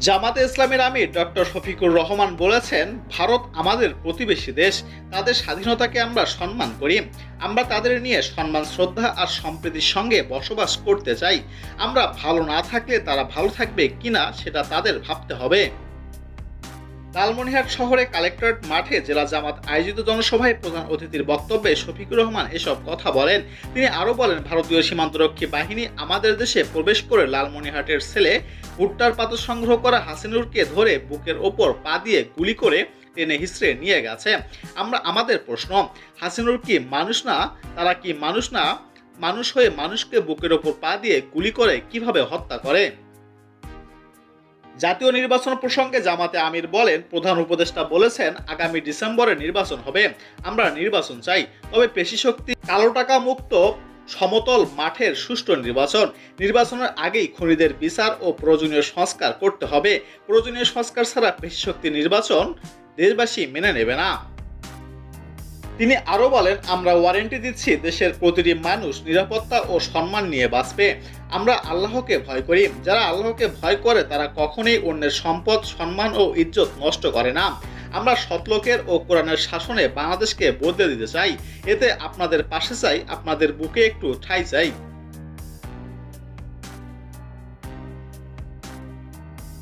জামাতে ইসলামের আমির ডক্টর শফিকুর রহমান বলেছেন, ভারত আমাদের প্রতিবেশী দেশ, তাদের স্বাধীনতাকে আমরা সম্মান করি। আমরা তাদের নিয়ে সম্মান, শ্রদ্ধা আর সম্প্রীতির সঙ্গে বসবাস করতে চাই। আমরা ভালো না থাকলে তারা ভালো থাকবে কিনা সেটা তাদের ভাবতে হবে। লালমনিরহাট শহরে কালেক্টরেট মাঠে জেলা জামাত আয়োজিত জনসভায় প্রধান অতিথির বক্তব্যে শফিকুর রহমান এসব কথা বলেন। তিনি আরও বলেন, ভারতীয় সীমান্তরক্ষী বাহিনী আমাদের দেশে প্রবেশ করে লালমনিরহাটের ছেলে ভুট্টার পাতা সংগ্রহ করা হাসিনুরকে ধরে বুকের ওপর পা দিয়ে গুলি করে টেনে হিসড়ে নিয়ে গেছে। আমাদের প্রশ্ন, হাসিনুর কি মানুষ না? তারা কি মানুষ না? মানুষ হয়ে মানুষকে বুকের ওপর পা দিয়ে গুলি করে কিভাবে হত্যা করে? জাতীয় নির্বাচন প্রসঙ্গে জামাতে আমির বলেন, প্রধান উপদেষ্টা বলেছেন আগামী ডিসেম্বরে নির্বাচন হবে। আমরা নির্বাচন চাই, তবে পেশিশক্তি, কালো টাকা মুক্ত সমতল মাঠের সুষ্ঠু নির্বাচনের আগেই খুনিদের বিচার ও প্রয়োজনীয় সংস্কার করতে হবে। প্রয়োজনীয় সংস্কার ছাড়া পেশিশক্তি নির্বাচন দেশবাসী মেনে নেবে না। তিনি আরও বলেন, আমরা ওয়ারেন্টি দিচ্ছি, দেশের প্রতিটি মানুষ নিরাপত্তা ও সম্মান নিয়ে বাঁচবে। আমরা আল্লাহকে ভয় করি। যারা আল্লাহকে ভয় করে তারা কখনোই অন্যের সম্পদ, সম্মান ও ইজ্জত নষ্ট করে না। আমরা সৎলোকের ও কোরআনের শাসনে বাংলাদেশকে বদলে দিতে চাই। এতে আপনাদের পাশে চাই, আপনাদের বুকে একটু ঠাঁই চাই।